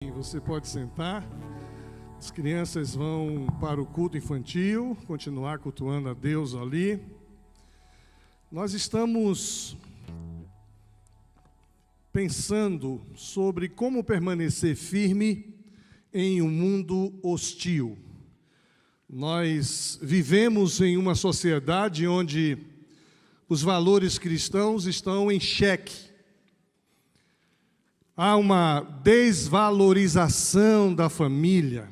Você pode sentar. As crianças vão para o culto infantil, continuar cultuando a Deus ali. Nós estamos pensando sobre como permanecer firme em um mundo hostil. Nós vivemos em uma sociedade onde os valores cristãos estão em xeque. Há uma desvalorização da família.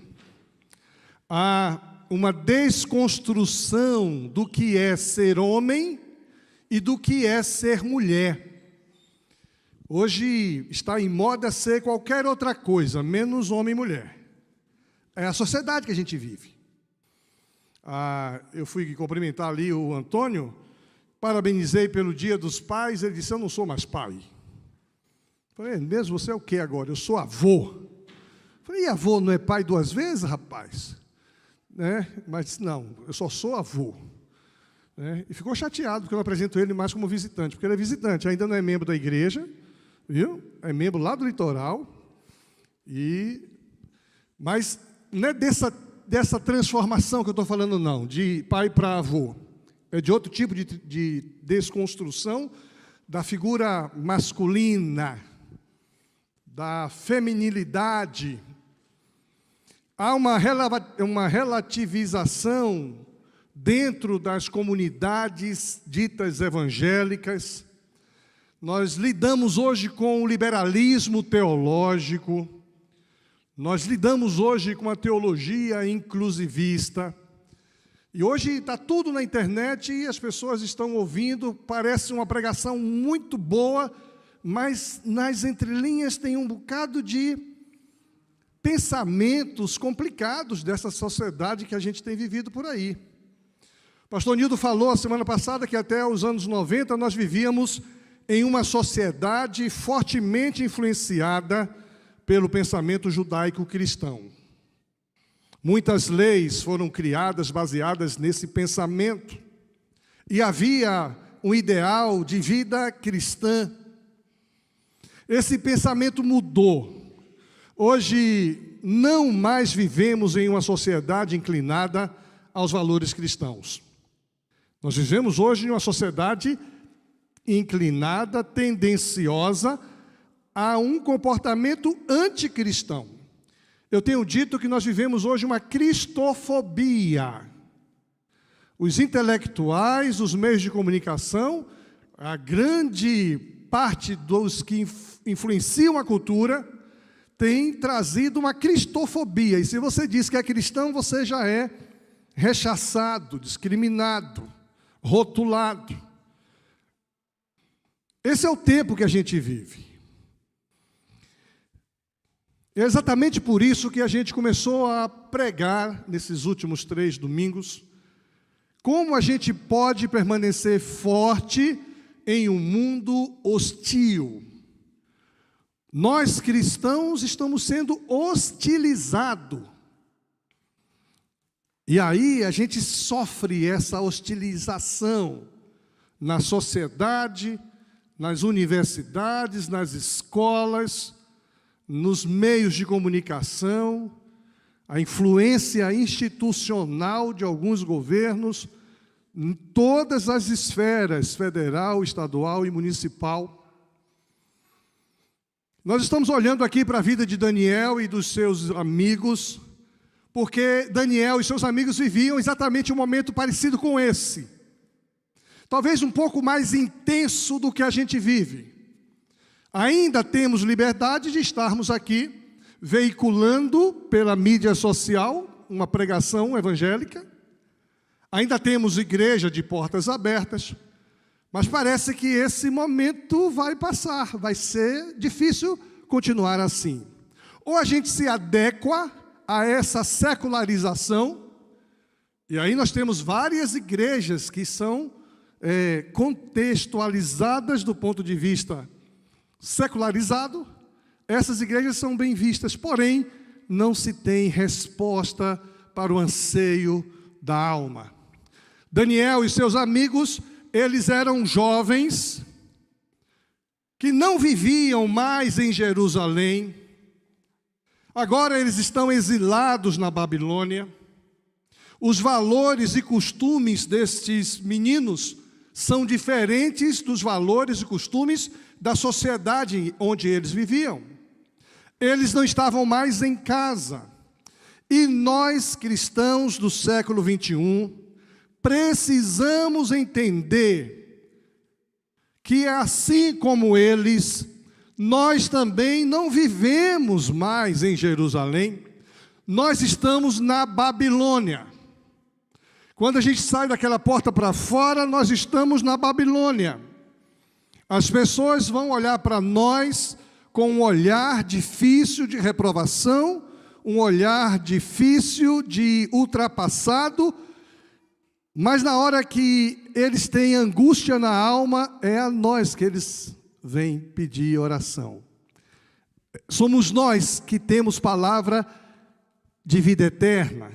Há uma desconstrução do que é ser homem e do que é ser mulher. Hoje está em moda ser qualquer outra coisa, menos homem e mulher. É a sociedade que a gente vive. Eu fui cumprimentar ali o Antônio, parabenizei pelo Dia dos Pais, ele disse, eu não sou mais pai. Falei, mesmo você é o que agora? Eu sou avô. Falei, e avô não é pai duas vezes, rapaz? Mas não, eu só sou avô. E ficou chateado, porque eu não apresento ele mais como visitante, porque ele é visitante, ainda não é membro da igreja, viu? É membro lá do litoral. Mas não é dessa transformação que eu estou falando, não, de pai para avô. É de outro tipo de desconstrução da figura masculina, da feminilidade. Há uma relativização dentro das comunidades ditas evangélicas. Nós lidamos hoje com o liberalismo teológico, nós lidamos hoje com a teologia inclusivista, e hoje está tudo na internet e as pessoas estão ouvindo, parece uma pregação muito boa, mas nas entrelinhas tem um bocado de pensamentos complicados dessa sociedade que a gente tem vivido por aí. O pastor Nildo falou a semana passada que até os anos 90 nós vivíamos em uma sociedade fortemente influenciada pelo pensamento judaico-cristão. Muitas leis foram criadas baseadas nesse pensamento. E havia um ideal de vida cristã. Esse pensamento mudou. Hoje, não mais vivemos em uma sociedade inclinada aos valores cristãos. Nós vivemos hoje em uma sociedade inclinada, tendenciosa a um comportamento anticristão. Eu tenho dito que nós vivemos hoje uma cristofobia. Os intelectuais, os meios de comunicação, a grande parte dos que influenciam a cultura, tem trazido uma cristofobia. E se você diz que é cristão, você já é rechaçado, discriminado, rotulado. Esse é o tempo que a gente vive. É exatamente por isso que a gente começou a pregar, nesses últimos 3 domingos, como a gente pode permanecer forte em um mundo hostil. Nós, cristãos, estamos sendo hostilizados. E aí a gente sofre essa hostilização na sociedade, nas universidades, nas escolas, nos meios de comunicação, a influência institucional de alguns governos, em todas as esferas, federal, estadual e municipal. Nós estamos olhando aqui para a vida de Daniel e dos seus amigos, porque Daniel e seus amigos viviam exatamente um momento parecido com esse. Talvez um pouco mais intenso do que a gente vive. Ainda temos liberdade de estarmos aqui, veiculando pela mídia social uma pregação evangélica. Ainda temos igreja de portas abertas, mas parece que esse momento vai passar, vai ser difícil continuar assim. Ou a gente se adequa a essa secularização, e aí nós temos várias igrejas que são contextualizadas do ponto de vista secularizado. Essas igrejas são bem vistas, porém, não se tem resposta para o anseio da alma. Daniel e seus amigos, eles eram jovens que não viviam mais em Jerusalém, Agora eles estão exilados na Babilônia. Os valores e costumes destes meninos são diferentes dos valores e costumes da sociedade onde eles viviam. Eles não estavam mais em casa. E nós, cristãos do século 21, precisamos entender que, assim como eles, nós também não vivemos mais em Jerusalém, nós estamos na Babilônia. Quando a gente sai daquela porta para fora, nós estamos na Babilônia. As pessoas vão olhar para nós com um olhar difícil de reprovação, um olhar difícil de ultrapassado, mas na hora que eles têm angústia na alma, é a nós que eles vêm pedir oração. Somos nós que temos palavra de vida eterna.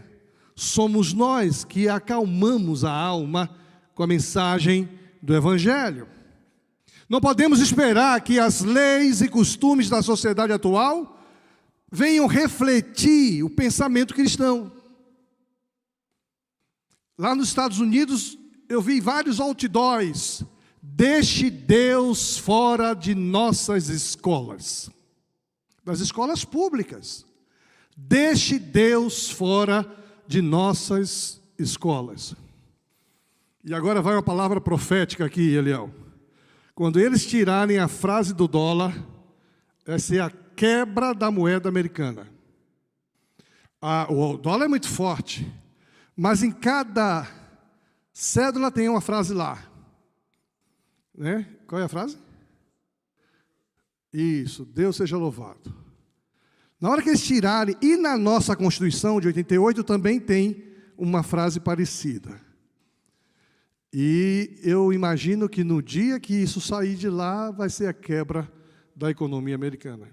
Somos nós que acalmamos a alma com a mensagem do Evangelho. Não podemos esperar que as leis e costumes da sociedade atual venham refletir o pensamento cristão. Lá nos Estados Unidos, eu vi vários outdoors: deixe Deus fora de nossas escolas, das escolas públicas. Deixe Deus fora de nossas escolas. E agora vai uma palavra profética aqui, Eliel. Quando eles tirarem a frase do dólar, essa é a quebra da moeda americana. O dólar é muito forte, mas em cada cédula tem uma frase lá. Né? Qual é a frase? Isso, Deus seja louvado. Na hora que eles tirarem, e na nossa Constituição de 88 também tem uma frase parecida. E eu imagino que no dia que isso sair de lá, vai ser a quebra da economia americana.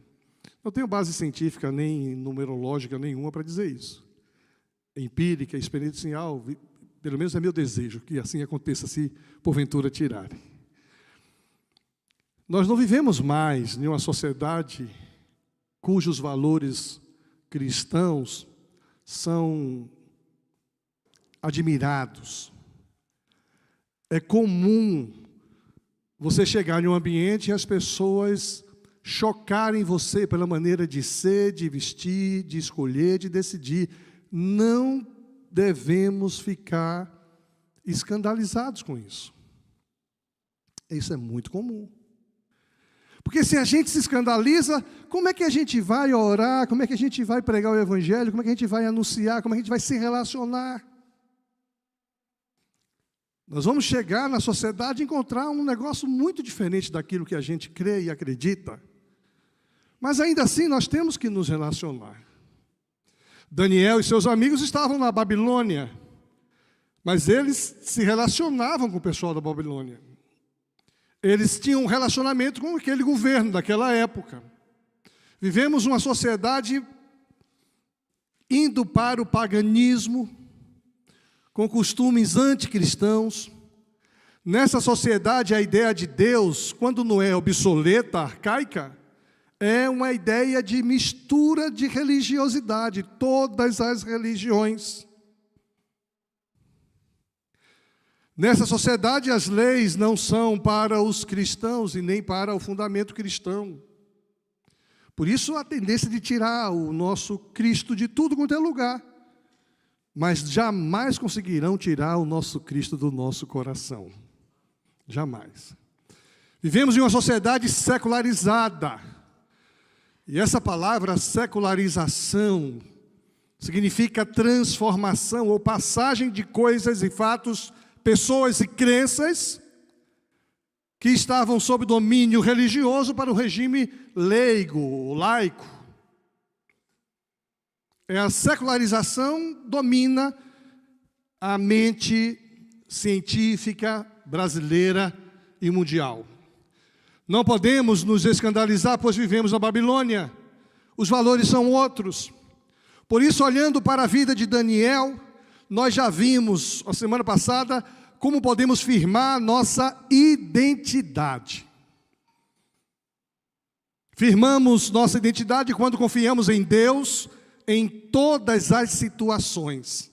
Não tenho base científica nem numerológica nenhuma para dizer isso. Empírica, experiencial, pelo menos é meu desejo que assim aconteça, se porventura tirarem. Nós não vivemos mais em uma sociedade cujos valores cristãos são admirados. É comum você chegar em um ambiente e as pessoas chocarem você pela maneira de ser, de vestir, de escolher, de decidir. Não devemos ficar escandalizados com isso. Isso é muito comum. Porque se a gente se escandaliza, como é que a gente vai orar? Como é que a gente vai pregar o Evangelho? Como é que a gente vai anunciar? Como é que a gente vai se relacionar? Nós vamos chegar na sociedade e encontrar um negócio muito diferente daquilo que a gente crê e acredita. Mas ainda assim nós temos que nos relacionar. Daniel e seus amigos estavam na Babilônia, mas eles se relacionavam com o pessoal da Babilônia. Eles tinham um relacionamento com aquele governo daquela época. Vivemos uma sociedade indo para o paganismo, com costumes anticristãos. Nessa sociedade, a ideia de Deus, quando não é obsoleta, arcaica, é uma ideia de mistura de religiosidade, todas as religiões. Nessa sociedade, as leis não são para os cristãos e nem para o fundamento cristão. Por isso, a tendência de tirar o nosso Cristo de tudo quanto é lugar. Mas jamais conseguirão tirar o nosso Cristo do nosso coração. Jamais. Vivemos em uma sociedade secularizada. E essa palavra secularização significa transformação ou passagem de coisas e fatos, pessoas e crenças que estavam sob domínio religioso para o regime leigo, laico. A secularização domina a mente científica brasileira e mundial. Não podemos nos escandalizar, pois vivemos na Babilônia. Os valores são outros. Por isso, olhando para a vida de Daniel, nós já vimos, a semana passada, como podemos firmar nossa identidade. Firmamos nossa identidade quando confiamos em Deus em todas as situações.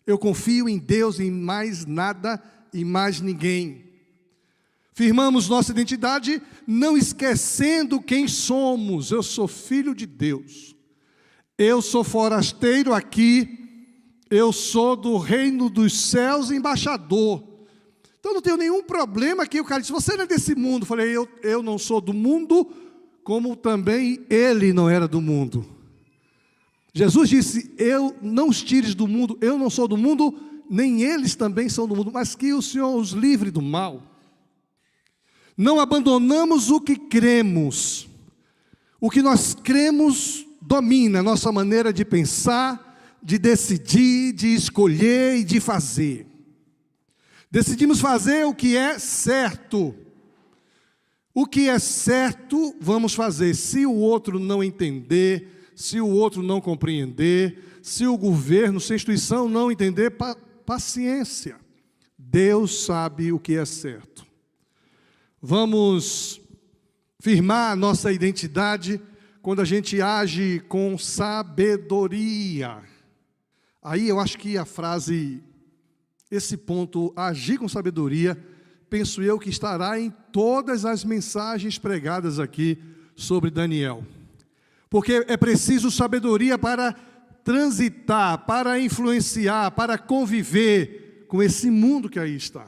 Eu confio em Deus, em mais nada e mais ninguém. Firmamos nossa identidade não esquecendo quem somos. Eu sou filho de Deus. Eu sou forasteiro aqui. Eu sou do reino dos céus, embaixador. Então não tenho nenhum problema aqui. O cara disse, você não é desse mundo. Eu falei, eu não sou do mundo, como também ele não era do mundo. Jesus disse, não os tires do mundo, eu não sou do mundo, nem eles também são do mundo, mas que o Senhor os livre do mal. Não abandonamos o que cremos. O que nós cremos domina a nossa maneira de pensar, de decidir, de escolher e de fazer. Decidimos fazer o que é certo. O que é certo, vamos fazer. Se o outro não entender, se o outro não compreender, se o governo, se a instituição não entender, paciência. Deus sabe o que é certo. Vamos firmar nossa identidade quando a gente age com sabedoria. Aí eu acho que a frase, esse ponto, agir com sabedoria, penso eu que estará em todas as mensagens pregadas aqui sobre Daniel. Porque é preciso sabedoria para transitar, para influenciar, para conviver com esse mundo que aí está.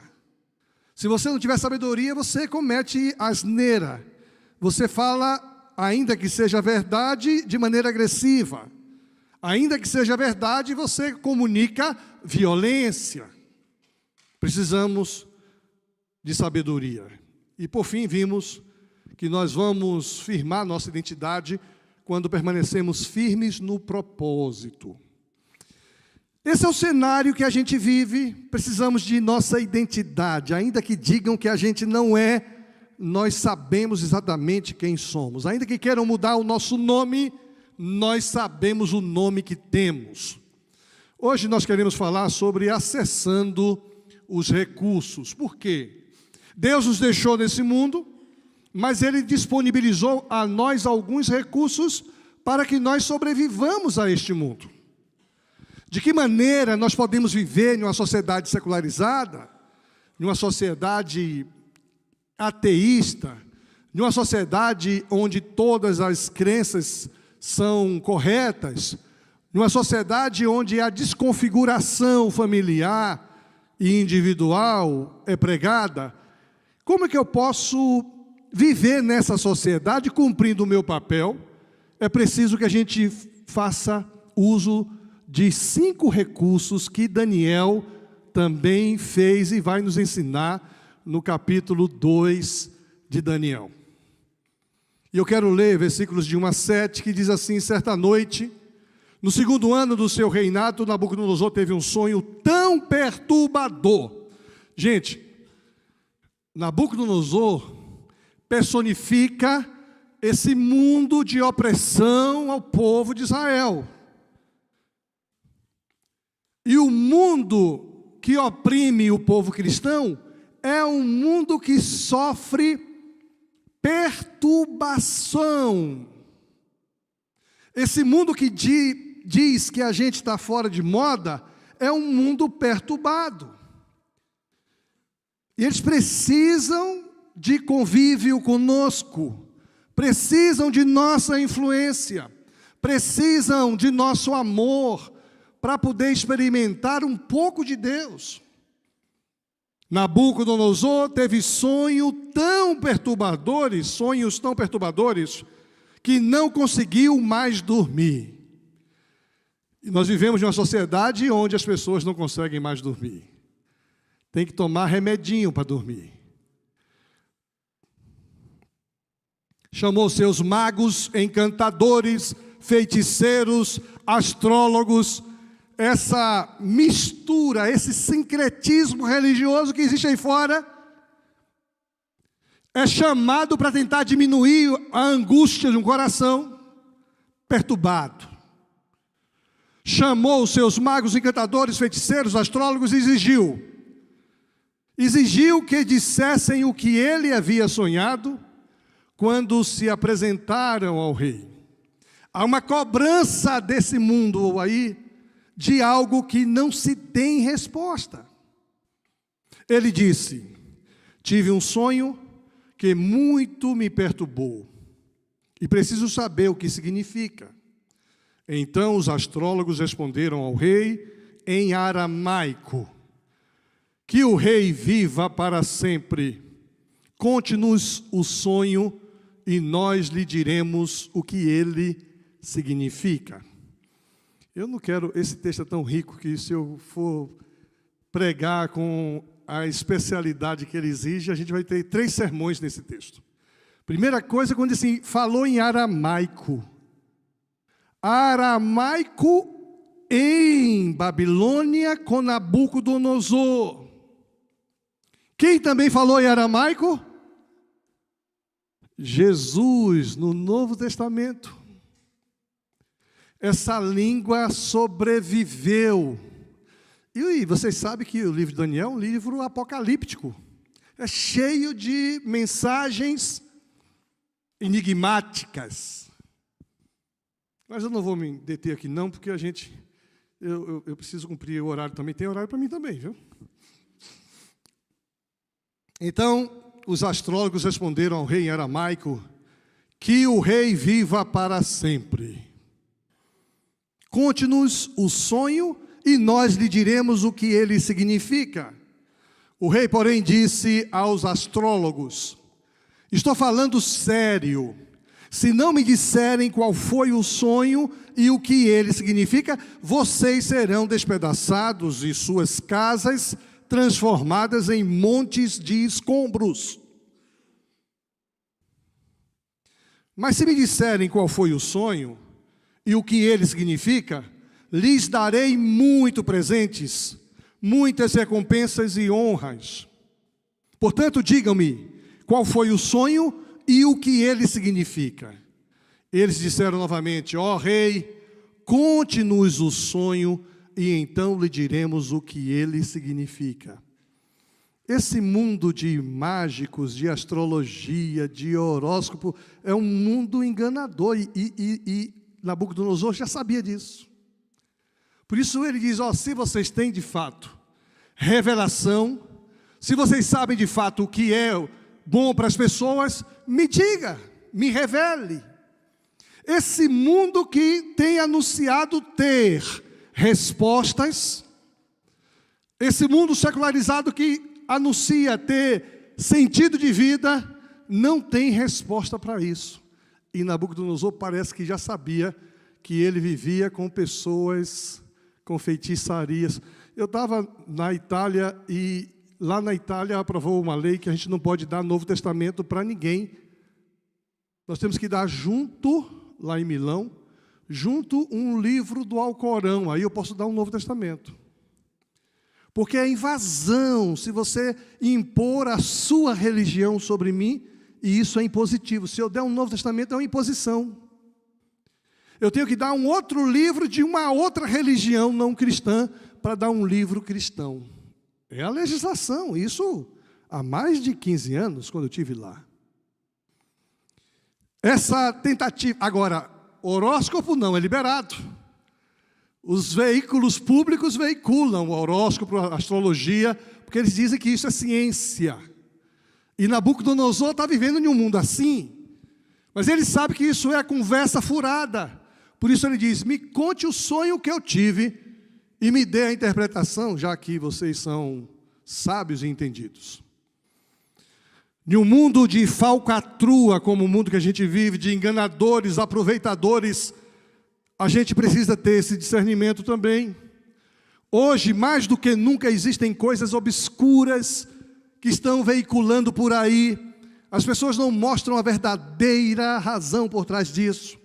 Se você não tiver sabedoria, você comete asneira. Você fala, ainda que seja verdade, de maneira agressiva. Ainda que seja verdade, você comunica violência. Precisamos de sabedoria. E por fim vimos que nós vamos firmar nossa identidade quando permanecemos firmes no propósito. Esse é o cenário que a gente vive. Precisamos de nossa identidade. Ainda que digam que a gente não é, nós sabemos exatamente quem somos. Ainda que queiram mudar o nosso nome, nós sabemos o nome que temos. Hoje nós queremos falar sobre acessando os recursos. Por quê? Deus nos deixou nesse mundo, mas Ele disponibilizou a nós alguns recursos para que nós sobrevivamos a este mundo. De que maneira nós podemos viver em uma sociedade secularizada, em uma sociedade ateísta, em uma sociedade onde todas as crenças são corretas, em uma sociedade onde a desconfiguração familiar e individual é pregada? Como é que eu posso viver nessa sociedade cumprindo o meu papel? É preciso que a gente faça uso de 5 recursos que Daniel também fez e vai nos ensinar no capítulo 2 de Daniel. E eu quero ler versículos de 1 a 7, que diz assim: certa noite, no 2º ano do seu reinado, Nabucodonosor teve um sonho tão perturbador. Gente, Nabucodonosor personifica esse mundo de opressão ao povo de Israel. E o mundo que oprime o povo cristão é um mundo que sofre perturbação. Esse mundo que diz que a gente está fora de moda é um mundo perturbado. E eles precisam de convívio conosco, precisam de nossa influência, precisam de nosso amor para poder experimentar um pouco de Deus. Nabucodonosor teve sonhos tão perturbadores, que não conseguiu mais dormir. E nós vivemos em uma sociedade onde as pessoas não conseguem mais dormir. Tem que tomar remedinho para dormir. Chamou seus magos, encantadores, feiticeiros, astrólogos, essa mistura, esse sincretismo religioso que existe aí fora, é chamado para tentar diminuir a angústia de um coração perturbado. Chamou os seus magos, encantadores, feiticeiros, astrólogos e exigiu que dissessem o que ele havia sonhado, quando se apresentaram ao rei. Há uma cobrança desse mundo aí de algo que não se tem resposta. Ele disse: tive um sonho que muito me perturbou e preciso saber o que significa. Então os astrólogos responderam ao rei em aramaico: que o rei viva para sempre. Conte-nos o sonho e nós lhe diremos o que ele significa. Eu não quero, esse texto é tão rico que se eu for pregar com a especialidade que ele exige, a gente vai ter 3 sermões nesse texto. Primeira coisa, quando assim, falou em aramaico. Aramaico em Babilônia com Nabucodonosor. Quem também falou em aramaico? Jesus, no Novo Testamento. Essa língua sobreviveu. E vocês sabem que o livro de Daniel é um livro apocalíptico. É cheio de mensagens enigmáticas. Mas eu não vou me deter aqui não, porque eu preciso cumprir o horário também. Tem horário para mim também, viu? Então, os astrólogos responderam ao rei em aramaico: que o rei viva para sempre. Conte-nos o sonho e nós lhe diremos o que ele significa. O rei, porém, disse aos astrólogos: estou falando sério. Se não me disserem qual foi o sonho e o que ele significa, vocês serão despedaçados e suas casas transformadas em montes de escombros. Mas se me disserem qual foi o sonho e o que ele significa, lhes darei muito presentes, muitas recompensas e honras. Portanto, digam-me qual foi o sonho e o que ele significa. Eles disseram novamente: ó rei, conte-nos o sonho e então lhe diremos o que ele significa. Esse mundo de mágicos, de astrologia, de horóscopo, é um mundo enganador e Nabucodonosor já sabia disso. Por isso ele diz: ó, se vocês têm de fato revelação, se vocês sabem de fato o que é bom para as pessoas, me diga, me revele. Esse mundo que tem anunciado ter respostas, esse mundo secularizado que anuncia ter sentido de vida, não tem resposta para isso. E Nabucodonosor parece que já sabia que ele vivia com pessoas com feitiçarias. Eu estava na Itália e lá na Itália aprovou uma lei que a gente não pode dar Novo Testamento para ninguém. Nós temos que dar junto, lá em Milão, junto um livro do Alcorão. Aí eu posso dar um Novo Testamento. Porque é invasão se você impor a sua religião sobre mim, e isso é impositivo. Se eu der um Novo Testamento, é uma imposição. Eu tenho que dar um outro livro de uma outra religião não cristã para dar um livro cristão. É a legislação, isso há mais de 15 anos, quando eu estive lá. Essa tentativa, agora, horóscopo não é liberado. Os veículos públicos veiculam o horóscopo, a astrologia, porque eles dizem que isso é ciência. E Nabucodonosor está vivendo em um mundo assim. Mas ele sabe que isso é conversa furada. Por isso ele diz: me conte o sonho que eu tive e me dê a interpretação, já que vocês são sábios e entendidos. Em um mundo de falcatrua, como o mundo que a gente vive, de enganadores, aproveitadores, a gente precisa ter esse discernimento também. Hoje, mais do que nunca, existem coisas obscuras que estão veiculando por aí. As pessoas não mostram a verdadeira razão por trás disso.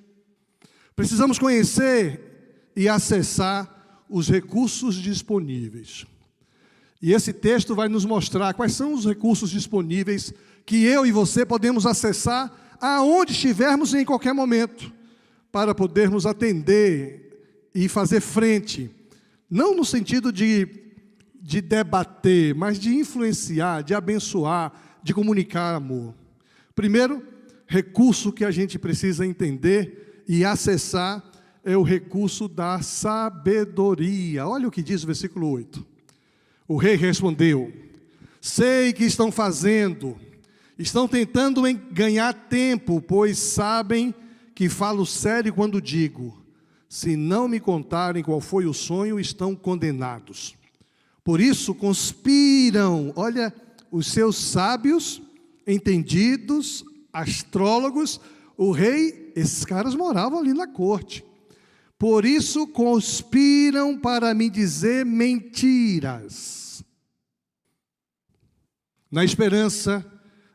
Precisamos conhecer e acessar os recursos disponíveis. E esse texto vai nos mostrar quais são os recursos disponíveis que eu e você podemos acessar aonde estivermos em qualquer momento, para podermos atender e fazer frente, não no sentido de debater, mas de influenciar, de abençoar, de comunicar amor. Primeiro, recurso que a gente precisa entender e acessar é o recurso da sabedoria. Olha o que diz o versículo 8. O rei respondeu: sei que estão fazendo, estão tentando ganhar tempo, pois sabem que falo sério quando digo: se não me contarem qual foi o sonho, estão condenados. Por isso conspiram, olha, os seus sábios, entendidos, astrólogos, o rei, esses caras moravam ali na corte. Por isso conspiram para me dizer mentiras, na esperança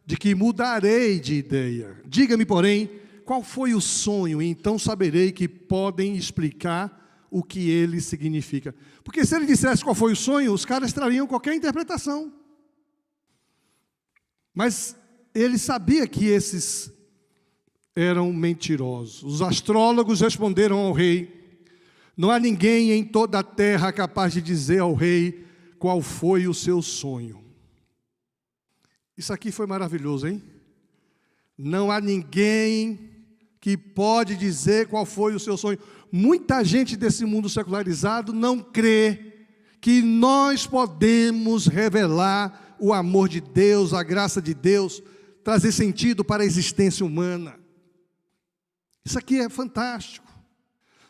de que mudarei de ideia. Diga-me, porém, qual foi o sonho, e então saberei que podem explicar o que ele significa. Porque se ele dissesse qual foi o sonho, os caras trariam qualquer interpretação. Mas ele sabia que esses eram mentirosos. Os astrólogos responderam ao rei: não há ninguém em toda a terra capaz de dizer ao rei qual foi o seu sonho. Isso aqui foi maravilhoso, hein? Não há ninguém que pode dizer qual foi o seu sonho. Muita gente desse mundo secularizado não crê que nós podemos revelar o amor de Deus, a graça de Deus, trazer sentido para a existência humana. Isso aqui é fantástico.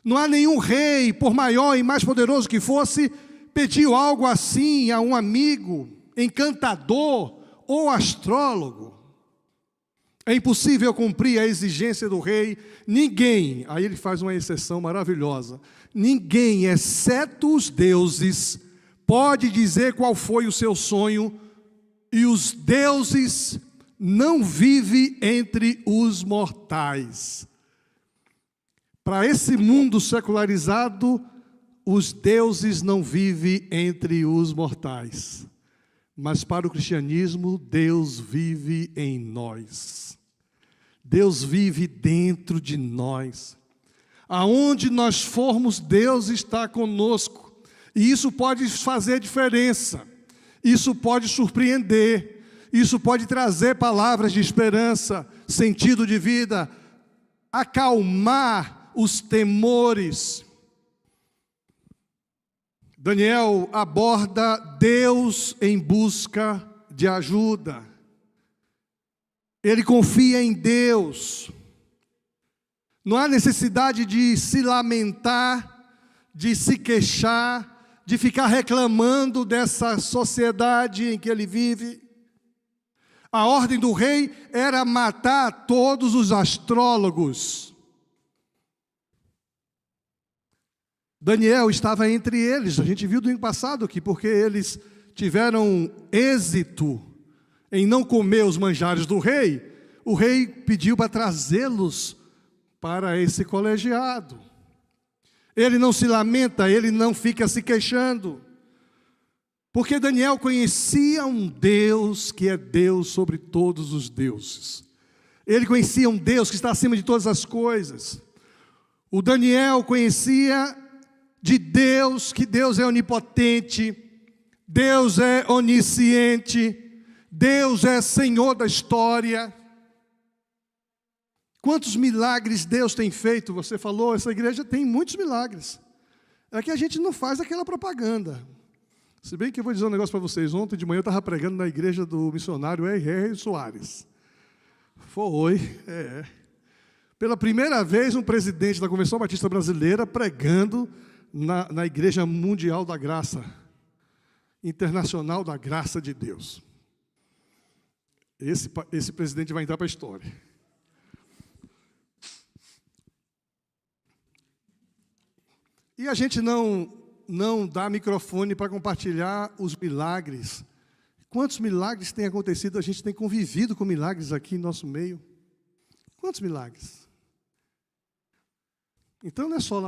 Não há nenhum rei, por maior e mais poderoso que fosse, pediu algo assim a um amigo, encantador ou astrólogo. É impossível cumprir a exigência do rei. Ninguém, aí ele faz uma exceção maravilhosa, ninguém, exceto os deuses, pode dizer qual foi o seu sonho, e os deuses não vivem entre os mortais. Para esse mundo secularizado, os deuses não vivem entre os mortais. Mas para o cristianismo, Deus vive em nós. Deus vive dentro de nós. Aonde nós formos, Deus está conosco. E isso pode fazer diferença. Isso pode surpreender. Isso pode trazer palavras de esperança, sentido de vida, acalmar os temores. Daniel aborda Deus em busca de ajuda. Ele confia em Deus. Não há necessidade de se lamentar, de se queixar, de ficar reclamando dessa sociedade em que ele vive. A ordem do rei era matar todos os astrólogos. Daniel estava entre eles. A gente viu domingo passado aqui, porque eles tiveram êxito em não comer os manjares do rei. O rei pediu para trazê-los para esse colegiado. Ele não se lamenta, ele não fica se queixando, porque Daniel conhecia um Deus que é Deus sobre todos os deuses. Ele conhecia um Deus que está acima de todas as coisas. O Daniel conhecia de Deus, que Deus é onipotente, Deus é onisciente, Deus é Senhor da história. Quantos milagres Deus tem feito? Você falou, essa igreja tem muitos milagres. É que a gente não faz aquela propaganda. Se bem que eu vou dizer um negócio para vocês. Ontem de manhã eu estava pregando na igreja do missionário R.R. Soares. Foi, Pela primeira vez um presidente da Convenção Batista Brasileira pregando na Igreja Mundial da Graça, Internacional da Graça de Deus. Esse presidente vai entrar para a história. E a gente não dá microfone para compartilhar os milagres. Quantos milagres têm acontecido? A gente tem convivido com milagres aqui em nosso meio. Quantos milagres? Então não é só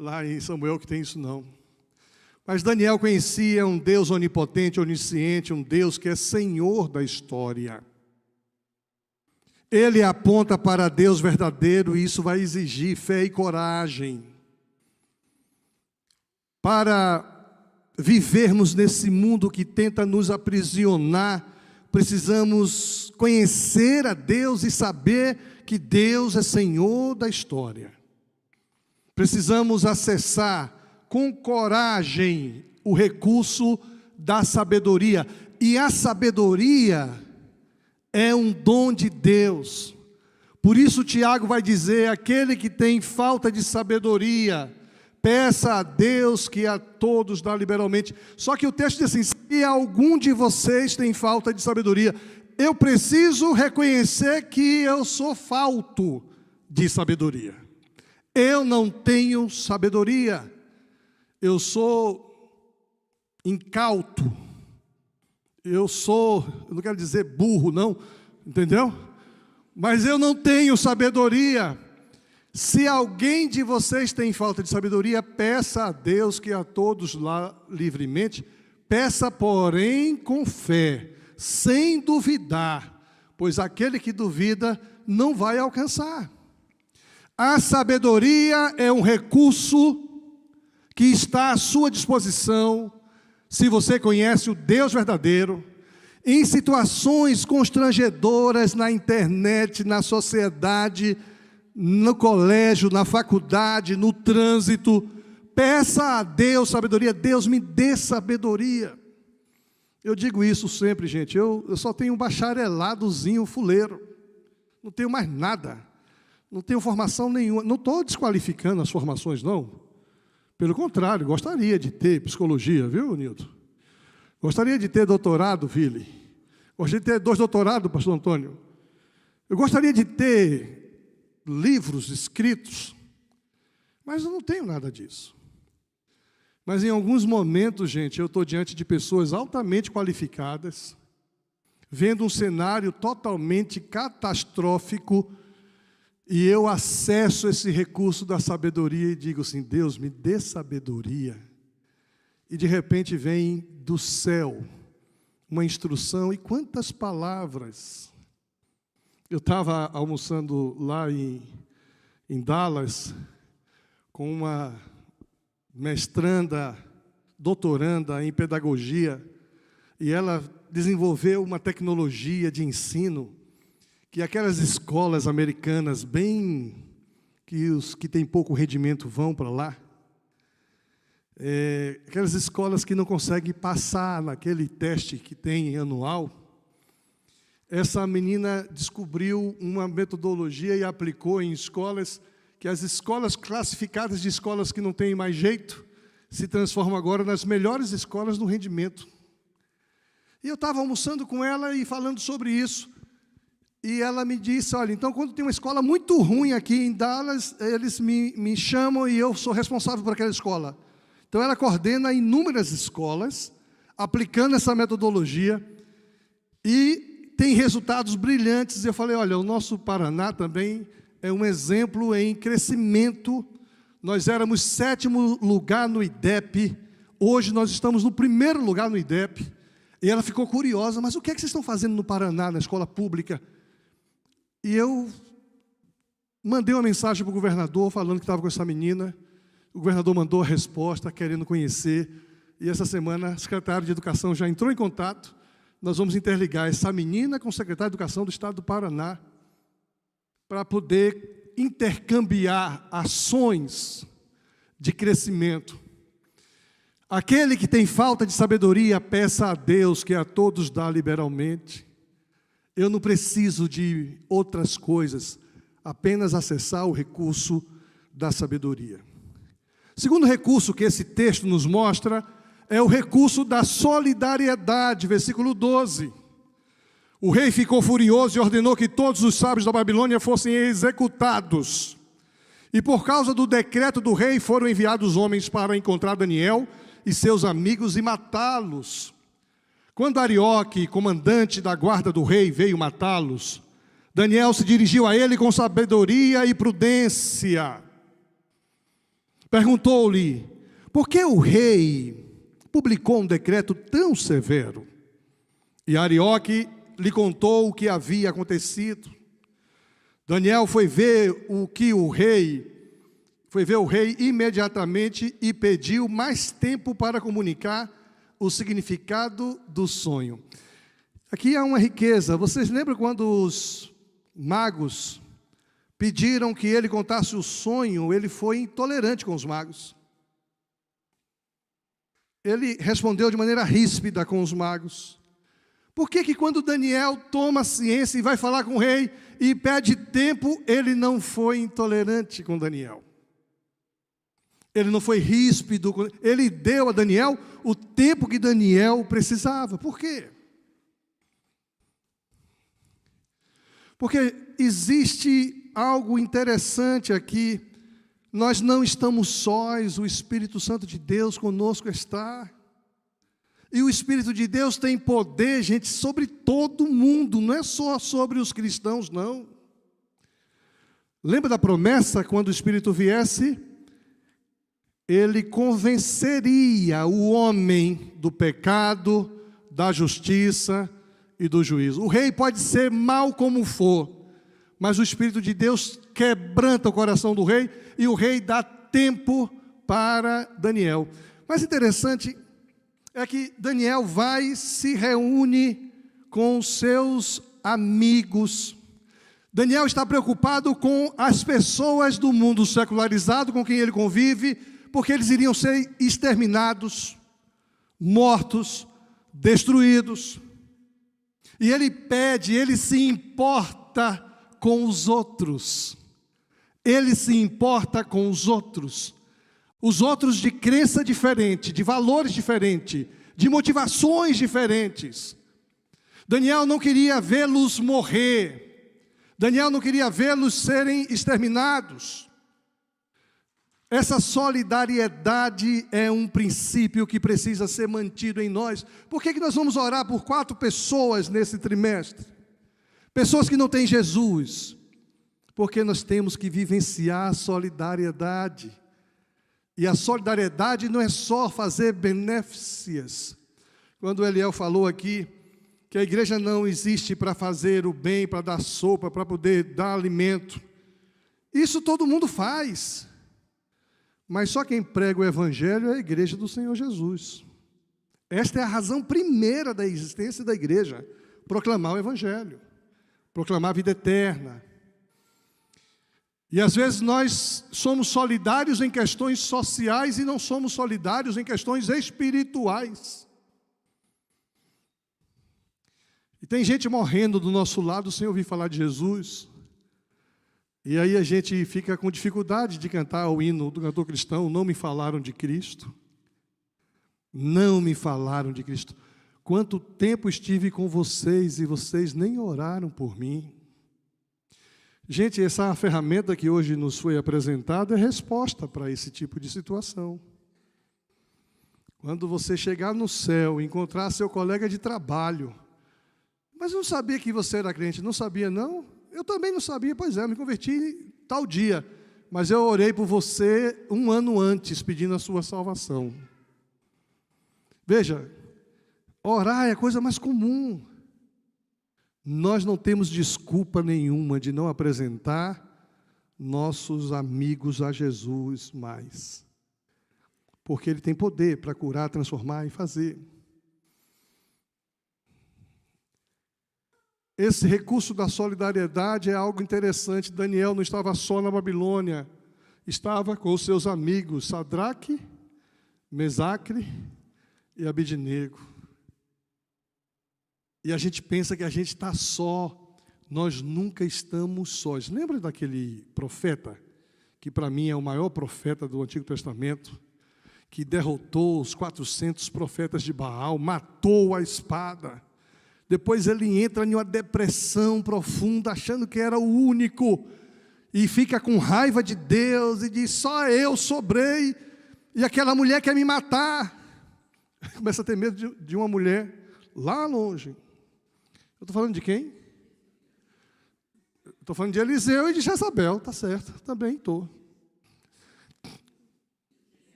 lá em Samuel que tem isso, não. Mas Daniel conhecia um Deus onipotente, onisciente, um Deus que é Senhor da história. Ele aponta para Deus verdadeiro, e isso vai exigir fé e coragem para vivermos nesse mundo que tenta nos aprisionar precisamos conhecer a Deus e saber que Deus é Senhor da história. Precisamos acessar com coragem o recurso da sabedoria. E a sabedoria é um dom de Deus. Por isso Tiago vai dizer: aquele que tem falta de sabedoria, peça a Deus que a todos dá liberalmente. Só que o texto diz assim: se algum de vocês tem falta de sabedoria, eu preciso reconhecer que eu sou falto de sabedoria. Eu não tenho sabedoria. Eu sou incauto. Eu não quero dizer burro, não, entendeu? Mas eu não tenho sabedoria. Se alguém de vocês tem falta de sabedoria, peça a Deus que a todos lá livremente, peça porém com fé, sem duvidar, pois aquele que duvida não vai alcançar. A sabedoria é um recurso que está à sua disposição, se você conhece o Deus verdadeiro. Em situações constrangedoras na internet, na sociedade, no colégio, na faculdade, no trânsito, peça a Deus sabedoria. Deus, me dê sabedoria. Eu digo isso sempre, gente. Eu só tenho um bachareladozinho fuleiro, não tenho mais nada, não tenho formação nenhuma. Não estou desqualificando as formações, não. Pelo contrário, gostaria de ter psicologia, viu, Nilton? Gostaria de ter doutorado, Vili. Gostaria de ter 2 doutorados, pastor Antônio. Eu gostaria de ter livros escritos, mas eu não tenho nada disso. Mas em alguns momentos, gente, eu estou diante de pessoas altamente qualificadas, vendo um cenário totalmente catastrófico, e eu acesso esse recurso da sabedoria e digo assim: Deus, me dê sabedoria. E de repente vem do céu uma instrução, e quantas palavras. Eu estava almoçando lá em Dallas com uma mestranda, doutoranda em pedagogia, e ela desenvolveu uma tecnologia de ensino que aquelas escolas americanas que os que têm pouco rendimento vão para lá, aquelas escolas que não conseguem passar naquele teste que tem anual. Essa menina descobriu uma metodologia e aplicou em escolas, que as escolas classificadas de escolas que não têm mais jeito, se transformam agora nas melhores escolas no rendimento. E eu estava almoçando com ela e falando sobre isso, e ela me disse: olha, então quando tem uma escola muito ruim aqui em Dallas, eles me chamam e eu sou responsável por aquela escola. Então ela coordena inúmeras escolas, aplicando essa metodologia, e tem resultados brilhantes. E eu falei: olha, o nosso Paraná também é um exemplo em crescimento. Nós éramos 7º lugar no IDEP, hoje nós estamos no 1º lugar no IDEP. E ela ficou curiosa: mas o que é que vocês estão fazendo no Paraná, na escola pública? E eu mandei uma mensagem para o governador, falando que estava com essa menina. O governador mandou a resposta, querendo conhecer. E essa semana, o secretário de Educação já entrou em contato. Nós vamos interligar essa menina com o secretário de Educação do Estado do Paraná, para poder intercambiar ações de crescimento. Aquele que tem falta de sabedoria, peça a Deus que a todos dá liberalmente. Eu não preciso de outras coisas, apenas acessar o recurso da sabedoria. Segundo recurso que esse texto nos mostra é o recurso da solidariedade, versículo 12. O rei ficou furioso e ordenou que todos os sábios da Babilônia fossem executados. E por causa do decreto do rei foram enviados homens para encontrar Daniel e seus amigos e matá-los. Quando Arioque, comandante da guarda do rei, veio matá-los, Daniel se dirigiu a ele com sabedoria e prudência. Perguntou-lhe: por que o rei publicou um decreto tão severo? E Arioque lhe contou o que havia acontecido. Daniel foi ver o rei imediatamente e pediu mais tempo para comunicar o significado do sonho. Aqui há uma riqueza. Vocês lembram quando os magos pediram que ele contasse o sonho? Ele foi intolerante com os magos. Ele respondeu de maneira ríspida com os magos. Por que que quando Daniel toma ciência e vai falar com o rei e pede tempo, ele não foi intolerante com Daniel? Ele não foi ríspido, ele deu a Daniel o tempo que Daniel precisava. Por quê? Porque existe algo interessante aqui. Nós não estamos sós, o Espírito Santo de Deus conosco está. E o Espírito de Deus tem poder, gente, sobre todo mundo, não é só sobre os cristãos, não. Lembra da promessa, quando o Espírito viesse? Ele convenceria o homem do pecado, da justiça e do juízo. O rei pode ser mau como for, mas o Espírito de Deus quebranta o coração do rei e o rei dá tempo para Daniel. Mas interessante é que Daniel se reúne com seus amigos. Daniel está preocupado com as pessoas do mundo secularizado com quem ele convive, porque eles iriam ser exterminados, mortos, destruídos. E ele se importa com os outros. Ele se importa com os outros de crença diferente, de valores diferentes, de motivações diferentes. Daniel não queria vê-los morrer. Daniel não queria vê-los serem exterminados. Essa solidariedade é um princípio que precisa ser mantido em nós. Por que nós vamos orar por 4 pessoas nesse trimestre? Pessoas que não têm Jesus. Porque nós temos que vivenciar a solidariedade. E a solidariedade não é só fazer benéficas. Quando o Eliel falou aqui que a igreja não existe para fazer o bem, para dar sopa, para poder dar alimento. Isso todo mundo faz. Mas só quem prega o Evangelho é a igreja do Senhor Jesus. Esta é a razão primeira da existência da igreja. Proclamar o Evangelho. Proclamar a vida eterna. E às vezes nós somos solidários em questões sociais e não somos solidários em questões espirituais. E tem gente morrendo do nosso lado sem ouvir falar de Jesus. E aí a gente fica com dificuldade de cantar o hino do cantor cristão, não me falaram de Cristo. Não me falaram de Cristo. Quanto tempo estive com vocês e vocês nem oraram por mim. Gente, essa ferramenta que hoje nos foi apresentada é resposta para esse tipo de situação. Quando você chegar no céu e encontrar seu colega de trabalho, mas eu não sabia que você era crente, não sabia não? Eu também não sabia, pois é, eu me converti tal dia, mas eu orei por você 1 ano antes, pedindo a sua salvação. Veja, orar é a coisa mais comum. Nós não temos desculpa nenhuma de não apresentar nossos amigos a Jesus mais. Porque Ele tem poder para curar, transformar e fazer. Esse recurso da solidariedade é algo interessante. Daniel não estava só na Babilônia, estava com os seus amigos, Sadraque, Mesaque e Abednego. E a gente pensa que a gente está só, nós nunca estamos sós. Lembra daquele profeta, que para mim é o maior profeta do Antigo Testamento, que derrotou os 400 profetas de Baal, matou a espada. Depois ele entra em uma depressão profunda, achando que era o único, e fica com raiva de Deus, e diz, só eu sobrei, e aquela mulher quer me matar. Começa a ter medo de uma mulher lá longe. Eu estou falando de quem? Estou falando de Eliseu e de Jezabel, tá certo, também estou.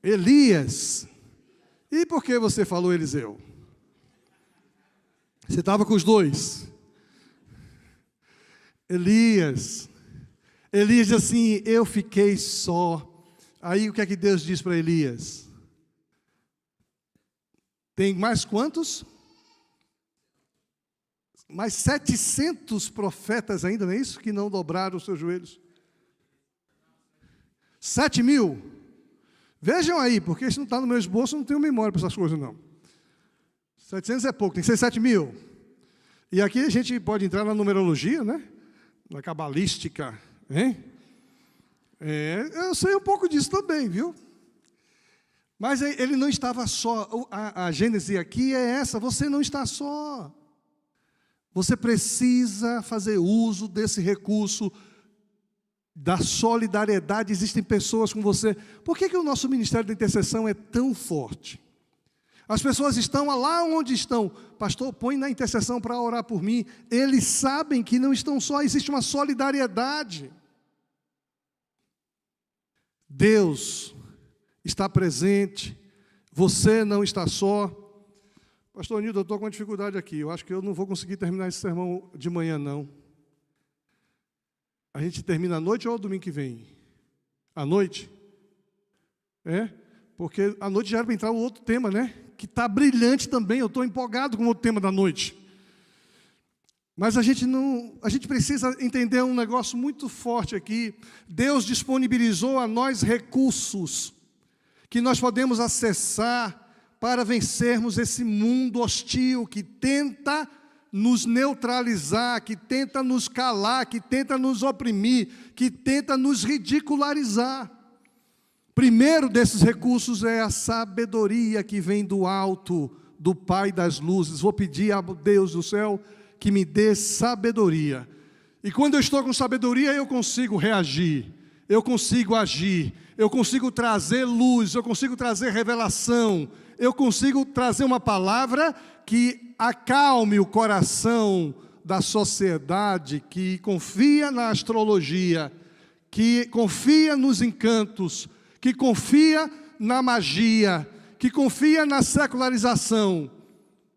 Elias. E por que você falou Eliseu? Você estava com os dois. Elias diz assim, eu fiquei só. Aí o que é que Deus diz para Elias? Tem mais quantos? mais 700 profetas ainda, não é isso? Que não dobraram os seus joelhos. 7.000. Vejam aí, porque isso não está no meu esboço, eu não tenho memória para essas coisas, não. 700 é pouco, tem que ser 7.000. E aqui a gente pode entrar na numerologia, né? Na cabalística, hein? Eu sei um pouco disso também, viu? Mas ele não estava só. A Gênese aqui é essa, você não está só. Você precisa fazer uso desse recurso da solidariedade. Existem pessoas com você. Por que o nosso ministério da intercessão é tão forte? As pessoas estão lá onde estão. Pastor, põe na intercessão para orar por mim. Eles sabem que não estão só, existe uma solidariedade. Deus está presente, você não está só. Pastor Nildo, eu estou com uma dificuldade aqui, eu acho que eu não vou conseguir terminar esse sermão de manhã, não. A gente termina à noite ou domingo que vem? À noite? Porque à noite já era para entrar um outro tema, né? Que está brilhante também, eu estou empolgado com o outro tema da noite. Mas a gente precisa entender um negócio muito forte aqui. Deus disponibilizou a nós recursos que nós podemos acessar para vencermos esse mundo hostil que tenta nos neutralizar, que tenta nos calar, que tenta nos oprimir, que tenta nos ridicularizar. Primeiro desses recursos é a sabedoria que vem do alto, do Pai das luzes. Vou pedir a Deus do céu que me dê sabedoria. E quando eu estou com sabedoria, eu consigo reagir, eu consigo agir, eu consigo trazer luz, eu consigo trazer revelação, eu consigo trazer uma palavra que acalme o coração da sociedade que confia na astrologia, que confia nos encantos, que confia na magia, que confia na secularização,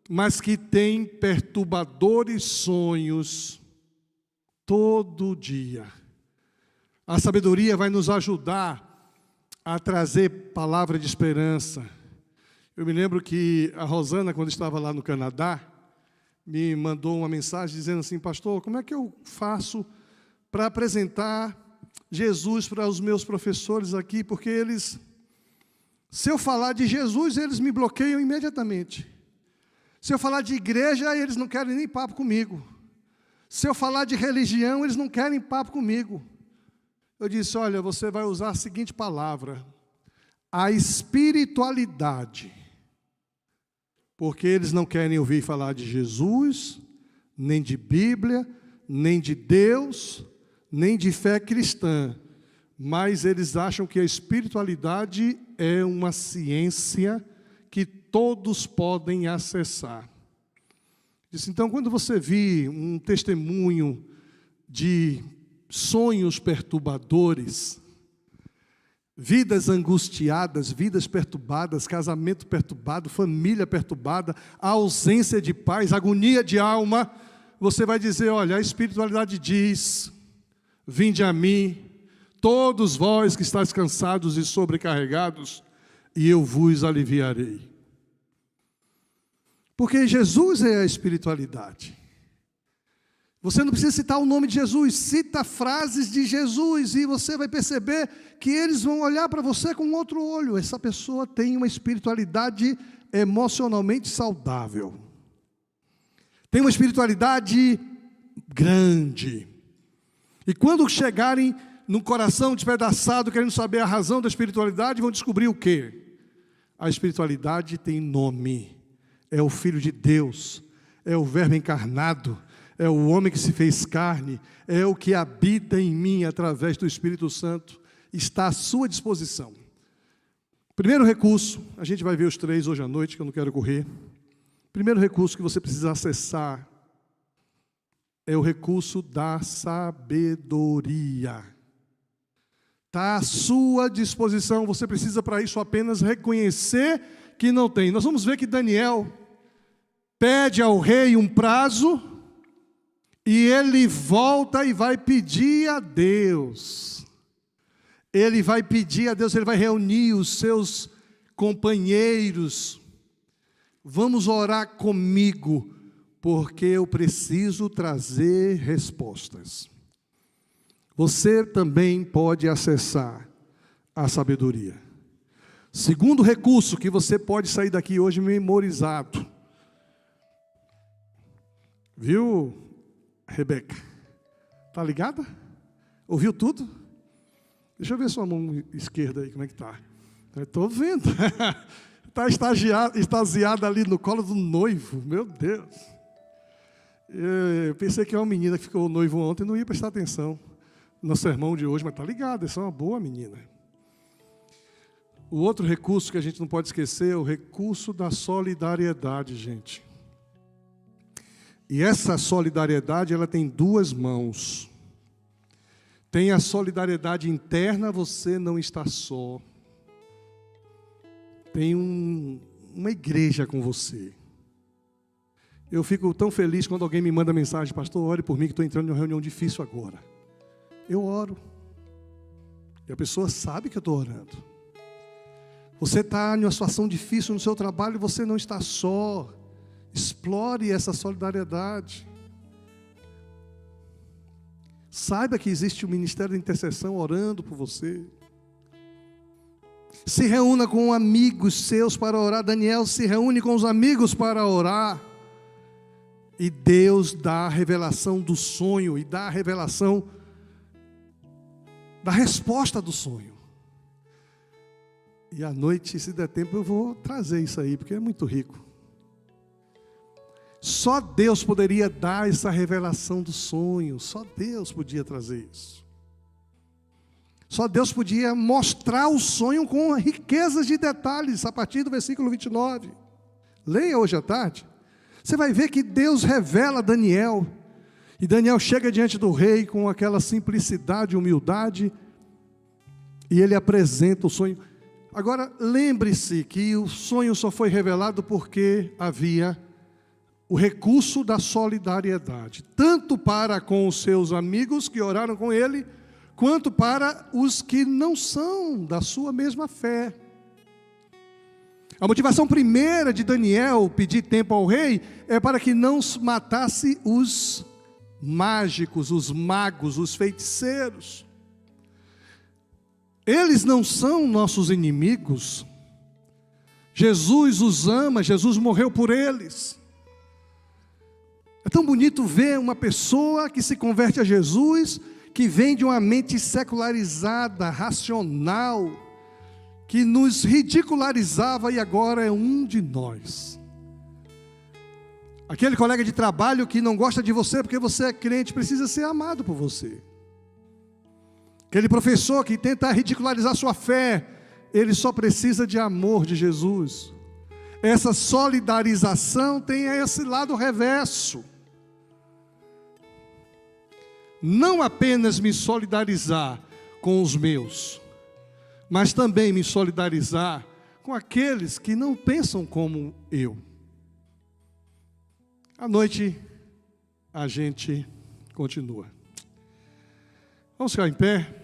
mas que tem perturbadores sonhos todo dia. A sabedoria vai nos ajudar a trazer palavra de esperança. Eu me lembro que a Rosana, quando estava lá no Canadá, me mandou uma mensagem dizendo assim: pastor, como é que eu faço para apresentar Jesus para os meus professores aqui? Porque eles, se eu falar de Jesus, eles me bloqueiam imediatamente. Se eu falar de igreja, eles não querem nem papo comigo. Se eu falar de religião, eles não querem papo comigo. Eu disse: olha, você vai usar a seguinte palavra: a espiritualidade. Porque eles não querem ouvir falar de Jesus, nem de Bíblia, nem de Deus, nem de fé cristã. Mas eles acham que a espiritualidade é uma ciência que todos podem acessar. Disse: então, quando você vir um testemunho de sonhos perturbadores, vidas angustiadas, vidas perturbadas, casamento perturbado, família perturbada, ausência de paz, agonia de alma, você vai dizer: olha, a espiritualidade diz: vinde a mim, todos vós que estáis cansados e sobrecarregados, e eu vos aliviarei. Porque Jesus é a espiritualidade. Você não precisa citar o nome de Jesus, cita frases de Jesus, e você vai perceber que eles vão olhar para você com outro olho. Essa pessoa tem uma espiritualidade emocionalmente saudável. Tem uma espiritualidade grande. E quando chegarem no coração despedaçado, querendo saber a razão da espiritualidade, vão descobrir o quê? A espiritualidade tem nome. É o Filho de Deus, é o Verbo encarnado, é o homem que se fez carne, é o que habita em mim através do Espírito Santo, está à sua disposição. Primeiro recurso, a gente vai ver os três hoje à noite, que eu não quero correr. Primeiro recurso que você precisa acessar é o recurso da sabedoria. Está à sua disposição, você precisa para isso apenas reconhecer que não tem. Nós vamos ver que Daniel pede ao rei um prazo, e ele volta e vai pedir a Deus. Ele vai pedir a Deus, ele vai reunir os seus companheiros. Vamos orar comigo, porque eu preciso trazer respostas. Você também pode acessar a sabedoria. Segundo recurso que você pode sair daqui hoje memorizado. Viu, Rebeca? Tá ligada? Ouviu tudo? Deixa eu ver sua mão esquerda aí, como é que tá? Estou vendo. Está extasiada ali no colo do noivo. Meu Deus. Eu pensei que é uma menina que ficou noivo ontem e não ia prestar atenção no sermão de hoje, mas está ligada, essa é uma boa menina. O outro recurso que a gente não pode esquecer é o recurso da solidariedade, gente. E essa solidariedade, ela tem duas mãos. Tem a solidariedade interna, você não está só. Tem uma igreja com você. Eu fico tão feliz quando alguém me manda mensagem: pastor, ore por mim que estou entrando em uma reunião difícil agora. Eu oro. E a pessoa sabe que eu estou orando. Você está em uma situação difícil no seu trabalho e você não está só. Explore essa solidariedade. Saiba que existe o ministério de intercessão orando por você. Se reúna com amigos seus para orar. Daniel se reúne com os amigos para orar. E Deus dá a revelação do sonho e dá a revelação da resposta do sonho. E à noite, se der tempo, eu vou trazer isso aí, porque é muito rico. Só Deus poderia dar essa revelação do sonho. Só Deus podia trazer isso. Só Deus podia mostrar o sonho com riquezas de detalhes, a partir do versículo 29. Leia hoje à tarde. Você vai ver que Deus revela a Daniel. E Daniel chega diante do rei com aquela simplicidade, humildade. E ele apresenta o sonho. Agora, lembre-se que o sonho só foi revelado porque havia o recurso da solidariedade. Tanto para com os seus amigos que oraram com ele, quanto para os que não são da sua mesma fé. A motivação primeira de Daniel pedir tempo ao rei é para que não matasse os mágicos, os magos, os feiticeiros. Eles não são nossos inimigos. Jesus os ama, Jesus morreu por eles. É tão bonito ver uma pessoa que se converte a Jesus, que vem de uma mente secularizada, racional, que nos ridicularizava e agora é um de nós. Aquele colega de trabalho que não gosta de você porque você é crente, precisa ser amado por você. Aquele professor que tenta ridicularizar sua fé, ele só precisa de amor de Jesus. Essa solidarização tem esse lado reverso. Não apenas me solidarizar com os meus, mas também me solidarizar com aqueles que não pensam como eu. À noite, a gente continua. Vamos ficar em pé.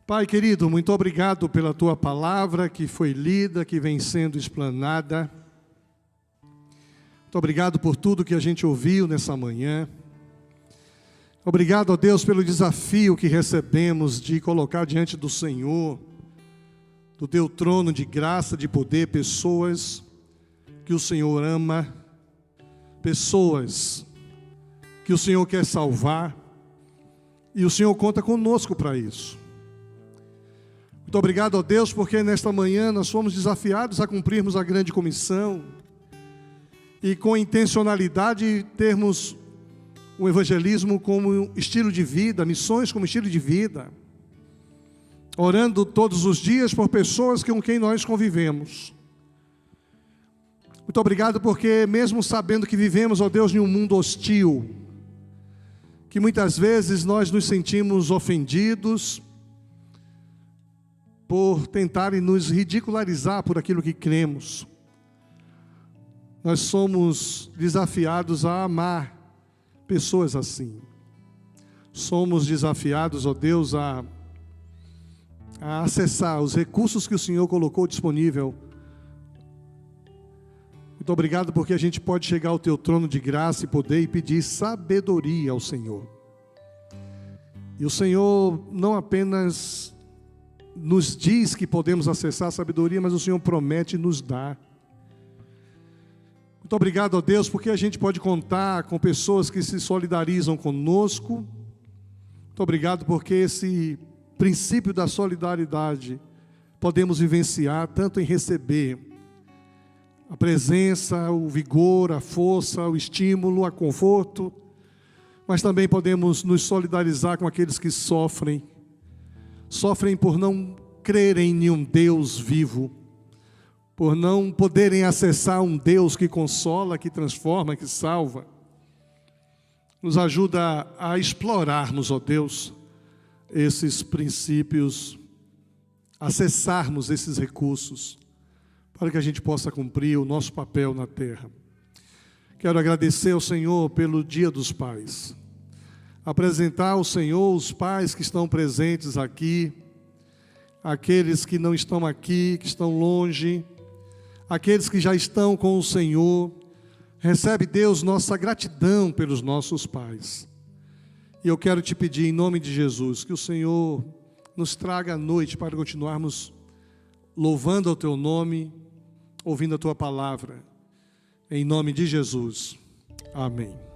Pai querido, muito obrigado pela Tua palavra que foi lida, que vem sendo explanada. Muito obrigado por tudo que a gente ouviu nessa manhã. Obrigado, ó Deus, pelo desafio que recebemos de colocar diante do Senhor, do Teu trono de graça, de poder, pessoas que o Senhor ama, pessoas que o Senhor quer salvar, e o Senhor conta conosco para isso. Muito obrigado, ó Deus, porque nesta manhã nós fomos desafiados a cumprirmos a grande comissão e com intencionalidade termos o evangelismo como estilo de vida, missões como estilo de vida, orando todos os dias por pessoas com quem nós convivemos. Muito obrigado porque mesmo sabendo que vivemos, ó Deus, em um mundo hostil, que muitas vezes nós nos sentimos ofendidos por tentarem nos ridicularizar por aquilo que cremos, nós somos desafiados a amar pessoas assim. Somos desafiados, ó Deus, a acessar os recursos que o Senhor colocou disponível. Muito obrigado porque a gente pode chegar ao teu trono de graça e poder pedir sabedoria ao Senhor. E o Senhor não apenas nos diz que podemos acessar a sabedoria, mas o Senhor promete nos dar. Muito obrigado a Deus porque a gente pode contar com pessoas que se solidarizam conosco. Muito obrigado porque esse princípio da solidariedade podemos vivenciar tanto em receber a presença, o vigor, a força, o estímulo, o conforto, mas também podemos nos solidarizar com aqueles que sofrem por não crerem em um Deus vivo, por não poderem acessar um Deus que consola, que transforma, que salva. Nos ajuda a explorarmos, ó Deus, esses princípios, acessarmos esses recursos, para que a gente possa cumprir o nosso papel na terra. Quero agradecer ao Senhor pelo Dia dos Pais. Apresentar ao Senhor os pais que estão presentes aqui, aqueles que não estão aqui, que estão longe, aqueles que já estão com o Senhor. Recebe, Deus, nossa gratidão pelos nossos pais. E eu quero te pedir, em nome de Jesus, que o Senhor nos traga a noite para continuarmos louvando ao teu nome, ouvindo a tua palavra. Em nome de Jesus. Amém.